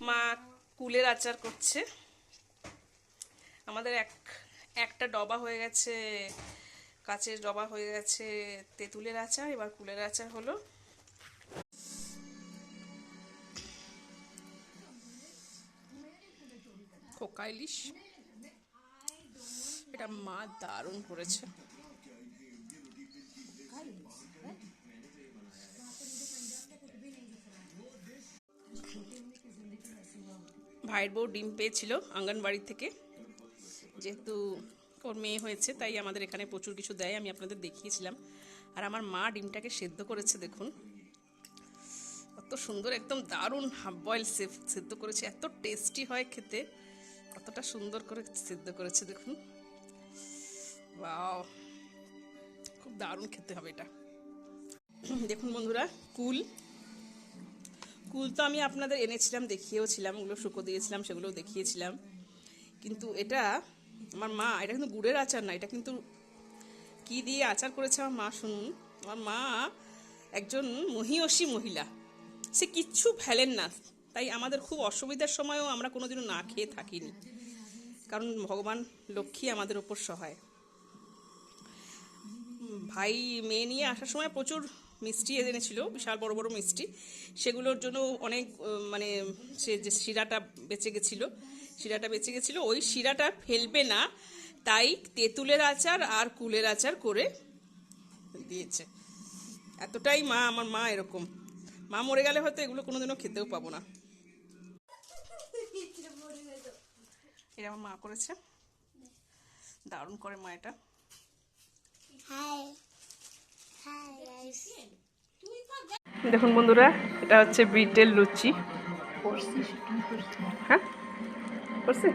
মা কুলের আচার করছে। আমাদের একটা ডবা হয়ে গেছে, কাচের ডবা হয়ে গেছে তেঁতুলের আচার, এবার কুলের আচার হলো। খোকা ইলিশ, এটা মা দারুণ করেছে। ভাইয়ের বউ ডিম পেয়েছিল আঙ্গনবাড়ি থেকে, যেহেতু ওর মেয়ে হয়েছে তাই আমাদের এখানে প্রচুর কিছু দেয়, আমি আপনাদের দেখিয়েছিলাম। আর আমার মা ডিমটাকে সেদ্ধ করেছে, দেখুন কত সুন্দর, একদম দারুণ হাফ বয়েল সেদ্ধ করেছে, এত টেস্টি হয় খেতে, কতটা সুন্দর করে সেদ্ধ করেছে দেখুন। ওয়াও, খুব দারুণ খেতে হবে এটা। দেখুন বন্ধুরা, কুল তো আমি আপনাদের এনেছিলাম, দেখিয়েওছিলাম, ওগুলো শুকো দিয়েছিলাম, সেগুলোও দেখিয়েছিলাম। কিন্তু এটা আমার মা, এটা কিন্তু গুড়ের আচার না, এটা কিন্তু কি দিয়ে আচার করেছে আমার মা শুনুন। আমার মা একজন মহিয়সী মহিলা, সে কিচ্ছু ফেলেন না, তাই আমাদের খুব অসুবিধার সময়ও আমরা কোনোদিনও না খেয়ে থাকিনি, কারণ ভগবান লক্ষ্মী আমাদের ওপর সহায়। ভাই মেয়ে নিয়ে আসার সময় প্রচুর মিষ্টি এনেছিল, বিশাল বড় বড় মিষ্টি, সেগুলোর জন্য অনেক মানে সে যে শিরাটা বেঁচে গেছিলো, ওই শিরাটা ফেলবে না, তাই তেঁতুলের আচার আর কুলের আচার করে দিয়েছে। এতটাই মা, আমার মা এরকম, মা মরে গেলে হয়তো এগুলো কোনোদিনও খেতেও পাবো না। এটা আমার মা করেছে, দারুণ করে মা এটা। দেখুন বন্ধুরা, এটা হচ্ছে বিটের লুচি। হ্যাঁ করছি।